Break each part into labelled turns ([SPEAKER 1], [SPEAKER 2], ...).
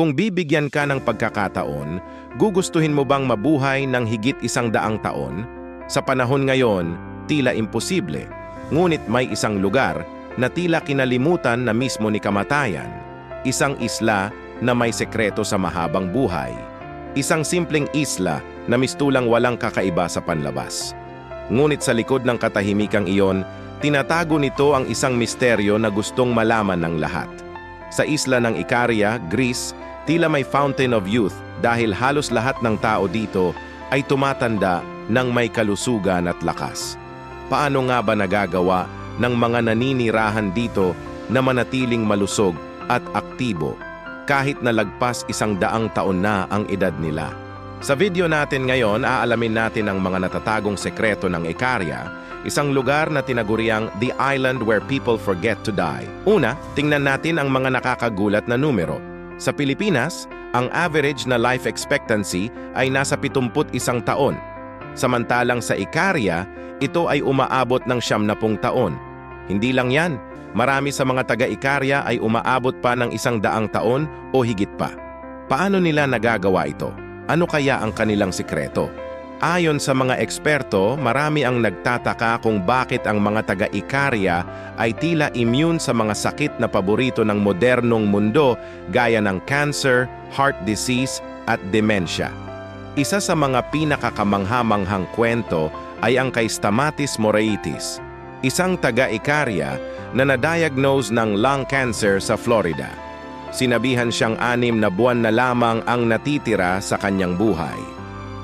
[SPEAKER 1] Kung bibigyan ka ng pagkakataon, gugustuhin mo bang mabuhay ng higit 100 taon? Sa panahon ngayon, tila imposible. Ngunit may isang lugar na tila kinalimutan na mismo ni kamatayan. Isang isla na may sekreto sa mahabang buhay. Isang simpleng isla na mistulang walang kakaiba sa panlabas. Ngunit sa likod ng katahimikang iyon, tinatago nito ang isang misteryo na gustong malaman ng lahat. Sa isla ng Icaria, Greece, tila may fountain of youth dahil halos lahat ng tao dito ay tumatanda ng may kalusugan at lakas. Paano nga ba nagagawa ng mga naninirahan dito na manatiling malusog at aktibo kahit na lagpas 100 taon na ang edad nila? Sa video natin ngayon, aalamin natin ang mga natatagong sekreto ng Icaria, isang lugar na tinaguriang the island where people forget to die. Una, tingnan natin ang mga nakakagulat na numero. Sa Pilipinas, ang average na life expectancy ay nasa 71 taon. Samantalang sa Icaria, ito ay umaabot ng 70 taon. Hindi lang yan, marami sa mga taga-Icaria ay umaabot pa ng 100 taon o higit pa. Paano nila nagagawa ito? Ano kaya ang kanilang sikreto? Ayon sa mga eksperto, marami ang nagtataka kung bakit ang mga taga-Icaria ay tila immune sa mga sakit na paborito ng modernong mundo gaya ng cancer, heart disease at dementia. Isa sa mga pinakakamangha-manghang kwento ay ang kay Stamatis Moraitis, isang taga-Icaria na na-diagnose ng lung cancer sa Florida. Sinabihan siyang 6 na buwan na lamang ang natitira sa kanyang buhay.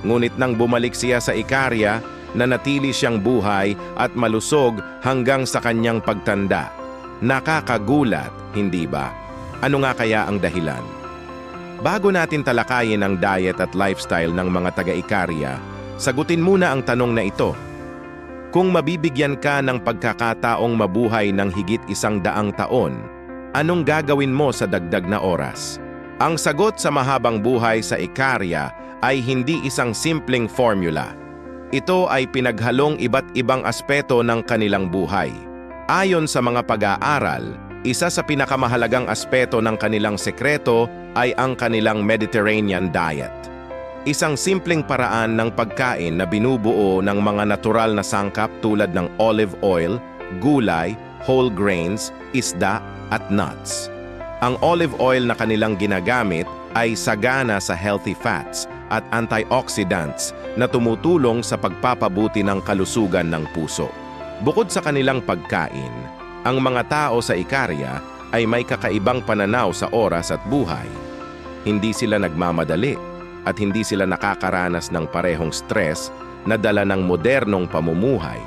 [SPEAKER 1] Ngunit nang bumalik siya sa Icaria, nanatili siyang buhay at malusog hanggang sa kanyang pagtanda. Nakakagulat, hindi ba? Ano nga kaya ang dahilan? Bago natin talakayin ang diet at lifestyle ng mga taga-Icaria, sagutin muna ang tanong na ito. Kung mabibigyan ka ng pagkakataong mabuhay ng higit 100 taon, anong gagawin mo sa dagdag na oras? Ang sagot sa mahabang buhay sa Icaria ay hindi isang simpleng formula. Ito ay pinaghalong iba't ibang aspeto ng kanilang buhay. Ayon sa mga pag-aaral, isa sa pinakamahalagang aspeto ng kanilang sekreto ay ang kanilang Mediterranean diet. Isang simpleng paraan ng pagkain na binubuo ng mga natural na sangkap tulad ng olive oil, gulay, whole grains, isda at nuts. Ang olive oil na kanilang ginagamit ay sagana sa healthy fats at antioxidants na tumutulong sa pagpapabuti ng kalusugan ng puso. Bukod sa kanilang pagkain, ang mga tao sa Icaria ay may kakaibang pananaw sa oras at buhay. Hindi sila nagmamadali at hindi sila nakakaranas ng parehong stress na dala ng modernong pamumuhay.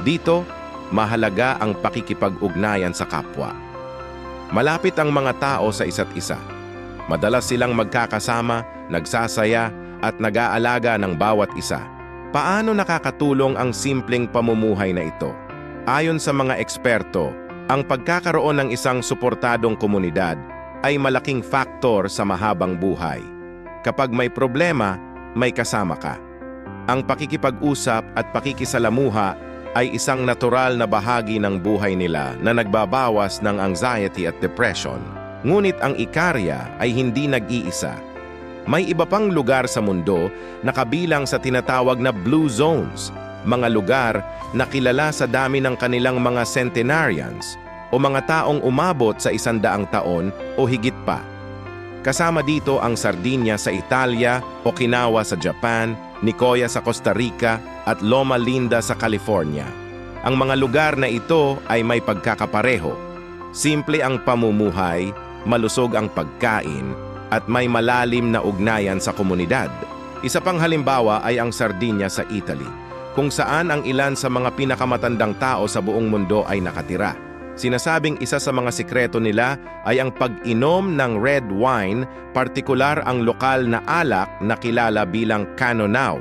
[SPEAKER 1] Dito, mahalaga ang pakikipag-ugnayan sa kapwa. Malapit ang mga tao sa isa't isa. Madalas silang magkakasama, nagsasaya at nag-aalaga ng bawat isa. Paano nakakatulong ang simpleng pamumuhay na ito? Ayon sa mga eksperto, ang pagkakaroon ng isang suportadong komunidad ay malaking faktor sa mahabang buhay. Kapag may problema, may kasama ka. Ang pakikipag-usap at pakikisalamuha ay isang natural na bahagi ng buhay nila na nagbabawas ng anxiety at depression. Ngunit ang Icaria ay hindi nag-iisa. May iba pang lugar sa mundo na kabilang sa tinatawag na blue zones, mga lugar na kilala sa dami ng kanilang mga centenarians o mga taong umabot sa 100 taon o higit pa. Kasama dito ang Sardinia sa Italia, Okinawa sa Japan, Nicoya sa Costa Rica at Loma Linda sa California. Ang mga lugar na ito ay may pagkakapareho. Simple ang pamumuhay, malusog ang pagkain, at may malalim na ugnayan sa komunidad. Isa pang halimbawa ay ang Sardinia sa Italy, kung saan ang ilan sa mga pinakamatandang tao sa buong mundo ay nakatira. Sinasabing isa sa mga sikreto nila ay ang pag-inom ng red wine, partikular ang lokal na alak na kilala bilang Canonau.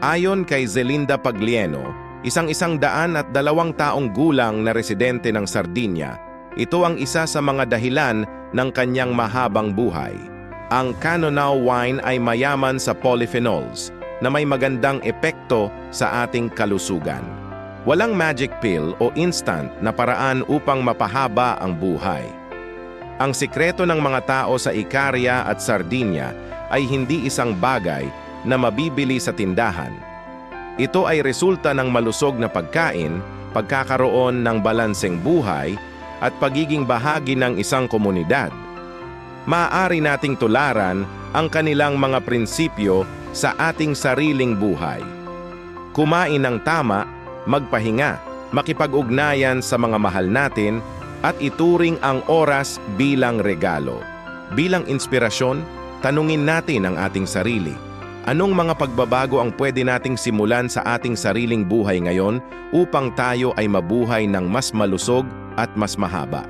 [SPEAKER 1] Ayon kay Zelinda Paglieno, isang 102 taong gulang na residente ng Sardinia, ito ang isa sa mga dahilan ng kanyang mahabang buhay. Ang Canonau wine ay mayaman sa polyphenols na may magandang epekto sa ating kalusugan. Walang magic pill o instant na paraan upang mapahaba ang buhay. Ang sikreto ng mga tao sa Icaria at Sardinia ay hindi isang bagay na mabibili sa tindahan. Ito ay resulta ng malusog na pagkain, pagkakaroon ng balanseng buhay, at pagiging bahagi ng isang komunidad. Maaari nating tularan ang kanilang mga prinsipyo sa ating sariling buhay. Kumain ng tama, magpahinga, makipag-ugnayan sa mga mahal natin, at ituring ang oras bilang regalo. Bilang inspirasyon, tanungin natin ang ating sarili. Anong mga pagbabago ang pwede nating simulan sa ating sariling buhay ngayon upang tayo ay mabuhay ng mas malusog at mas mahaba?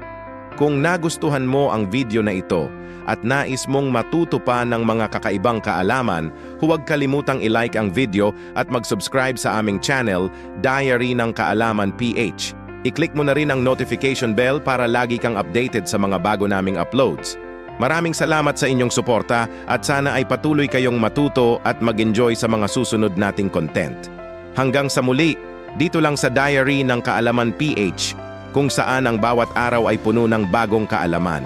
[SPEAKER 1] Kung nagustuhan mo ang video na ito at nais mong matuto pa ng mga kakaibang kaalaman, huwag kalimutang i-like ang video at mag-subscribe sa aming channel, Diary ng Kaalaman PH. I-click mo na rin ang notification bell para lagi kang updated sa mga bago naming uploads. Maraming salamat sa inyong suporta at sana ay patuloy kayong matuto at mag-enjoy sa mga susunod nating content. Hanggang sa muli, dito lang sa Diary ng Kaalaman PH, kung saan ang bawat araw ay puno ng bagong kaalaman.